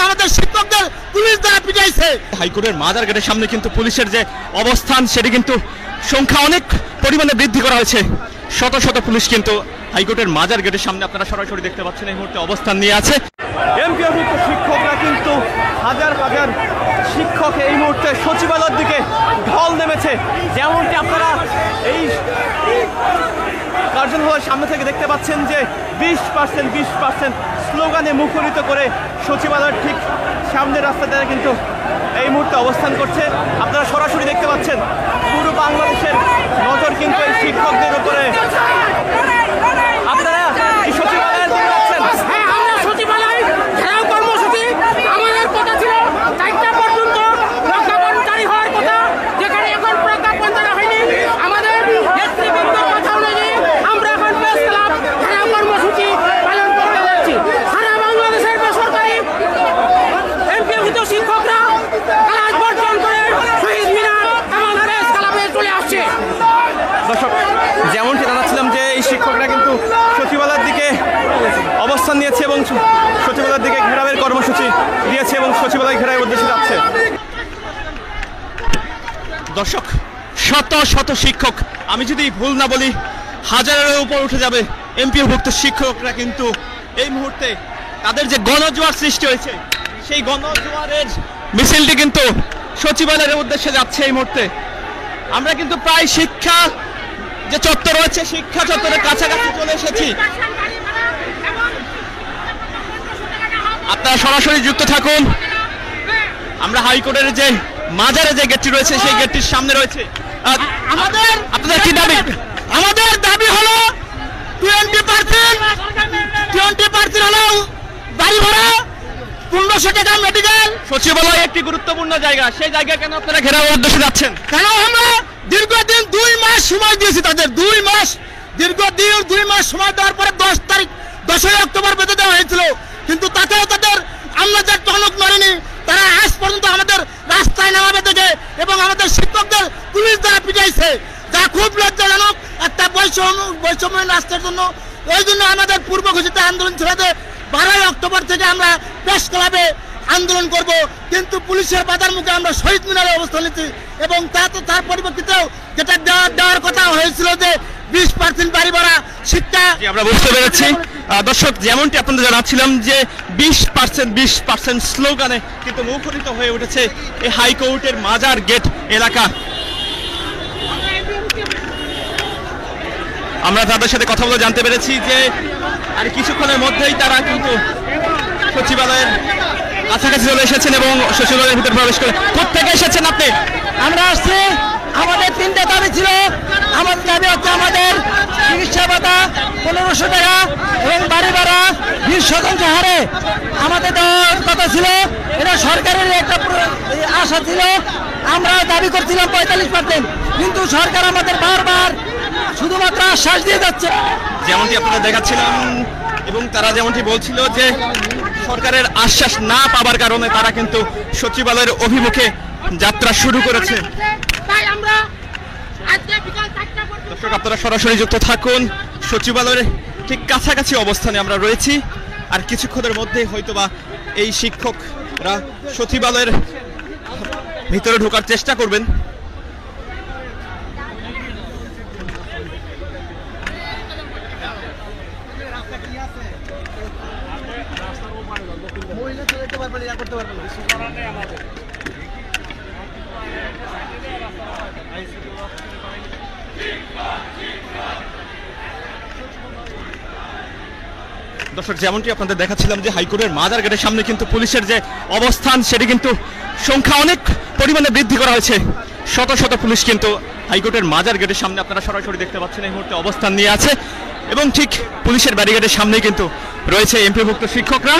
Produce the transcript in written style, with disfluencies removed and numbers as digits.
আমাদের শিক্ষকদের পুলিশ দ্বারা পিটাইছে। হাইকোর্টের মাজার গেটের সামনে কিন্তু পুলিশের যে অবস্থান সেটি কিন্তু সংখ্যা অনেক পরিমাণে বৃদ্ধি করা হয়েছে। শত শত পুলিশ কিন্তু হাইকোর্টের মাজার গেটের সামনে আপনারা সরাসরি দেখতে পাচ্ছেন এই মুহূর্তে অবস্থান নিয়ে আছে। এমপিওভুক্ত শিক্ষকরা কিন্তু হাজার হাজার শিক্ষক এই মুহূর্তে সচিবালয়ের দিকে ঢল নেমেছে। যেমনটি আপনারা এই কার্যালয়ের সামনে থেকে দেখতে পাচ্ছেন যে 20% স্লোগানে মুখরিত করে সচিবালয়ের ঠিক সামনের রাস্তাতে কিন্তু এই মুহূর্তে অবস্থান করছে। আপনারা সরাসরি দেখতে পাচ্ছেন পুরো বাংলাদেশের নজর কিন্তু এই শিক্ষকদের উপরে। আপনারা এই সচিবালয়ের দিকে যাচ্ছেন। আমরা সচিবালয় ঘেরাও কর্মসূচি আমাদের কথা ছিল 4টা পর্যন্ত প্রজ্ঞাপনকারী হওয়ার কথা, যেখানে এখন প্রজ্ঞাপন দেওয়া হয়নি। আমাদের নেতৃবৃন্দের কথা অনুযায়ী আমরা এখন প্রেস ক্লাব ঘেরাও কর্মসূচি পালন করতে যাচ্ছি। সারা বাংলাদেশের বেসরকারি এমপিওভুক্ত শিক্ষকরা ক্লাস বর্জন করে শহীদ মিনার এবং প্রেস ক্লাবে চলে আসছে। দর্শক, যেমনটি জানাচ্ছিলাম যে এই শিক্ষকরা কিন্তু সচিবালয়ের দিকে অবস্থান নিয়েছে এবং সচিবালয়ের দিকে ঘেরাওয়ের কর্মসূচি দিয়েছে এবং সচিবালয় ঘেরাওয়ের উদ্দেশ্যে যাচ্ছে। দর্শক, শত শত শিক্ষক, আমি যদি ভুল না বলি হাজারের উপর উঠে যাবে এমপিওভুক্ত শিক্ষকরা কিন্তু এই মুহূর্তে তাদের যে গণজোয়ার সৃষ্টি হয়েছে সেই গণজোয়ারের মিছিলটি কিন্তু সচিবালয়ের উদ্দেশ্যে যাচ্ছে এই মুহূর্তে। আমরা কিন্তু প্রায় শিক্ষা যে চত্বর রয়েছে শিক্ষা চত্বরের কাছাকাছি চলে এসেছি। আপনারা সরাসরি যুক্ত থাকুন। আমরা হাইকোর্টের যে মাজারে যে গেটটি রয়েছে সেই গেটটির সামনে রয়েছে। আপনাদের কি দাবি? আমাদের দাবি হলো 20% হলো বাড়ি ভাড়া, 1500 টাকা মেডিকেল। সচিবালয় একটি গুরুত্বপূর্ণ জায়গা, সেই জায়গা কেন আপনারা ঘেরাওয়ের উদ্দেশ্যে যাচ্ছেন? কেন আমরা দীর্ঘদিন 2 মাস সময় দিয়েছি তাদের, 2 মাস দীর্ঘদিন 2 মাস সময় দেওয়ার পরে 10ই অক্টোবর বেঁধে দেওয়া হয়েছিল, কিন্তু তাতেও তাদের আমরা যে টনক নড়েনি। তারা আজ পর্যন্ত আমাদের রাস্তায় নামাবে থেকে এবং আমাদের শিক্ষকদের পুলিশ দ্বারা পিটাইছে, যা খুব লজ্জাজনক একটা বৈষম্য রাস্তার জন্য। এই জন্য আমাদের পূর্ব ঘোষিত আন্দোলন ছেড়ে 12ই অক্টোবর থেকে আমরা প্রেস ক্লাবে আন্দোলন করব, কিন্তু পুলিশের বাধার মুখে আমরা শহীদ মিনারে অবস্থান নিচ্ছি। এবং তার পরিপ্রেক্ষিতেও যেটা দেওয়ার কথা হয়েছিল যে 20% বাড়ি ভাড়া শিক্ষা, আমরা বুঝতে পেরেছি। দর্শক, যেমনটি আপনাদের জানাচ্ছিলাম যে 20% স্লোগানে কিন্তু মুখরিত হয়ে উঠেছে এই হাইকোর্টের মাজার গেট এলাকা। আমরা তাদের সাথে কথা বলে জানতে পেরেছি যে আর কিছুক্ষণের মধ্যেই তারা কিন্তু সচিবালয়ের কাছাকাছি চলে এসেছেন এবং সচিবালয়ের ভিতরে প্রবেশ করে। কোথেকে এসেছেন আপনি? আমরা আসছি, আমাদের 3টা দাবি ছিল। আমাদের দাবি হচ্ছে আমাদের চিকিৎসা ভাতা 1500 টাকা এবং বাড়ি ভাড়া 20% হারে আমাদের দেওয়ার কথা ছিল। এটা সরকারের একটা আশা ছিল। আমরা দাবি করছিলাম 45%, কিন্তু সরকার আমাদের বারবার শুধুমাত্র আশ্বাস দিয়ে যাচ্ছে। যেমনটি আপনারা দেখাচ্ছিলাম এবং তারা যেমনটি বলছিল যে সরকারের আশ্বাস না পাওয়ার কারণে তারা কিন্তু সচিবালয়ের অভিমুখে যাত্রা শুরু করেছে। দর্শক, আপনারা সরাসরি যুক্ত থাকুন। সচিবালয়ের ঠিক কাছাকাছি অবস্থানে আমরা রয়েছি। আর কিছুক্ষণের মধ্যেই হয়তোবা এই শিক্ষকরা সচিবালয়ের ভিতরে ঢোকার চেষ্টা করবেন। দর্শক, যেমনটি আপনাদের দেখাচ্ছিলাম যে হাইকোর্টের মাজার গেটের সামনে কিন্তু পুলিশের যে অবস্থান সেটি কিন্তু সংখ্যা অনেক পরিমাণে বৃদ্ধি করা হয়েছে। শত শত পুলিশ কিন্তু হাইকোর্টের মাজার গেটের সামনে আপনারা সরাসরি দেখতে পাচ্ছেন এই মুহূর্তে অবস্থান নিয়ে আছে এবং ঠিক পুলিশের ব্যারিকেডের সামনেই কিন্তু রয়েছে এমপিওভুক্ত শিক্ষকরা।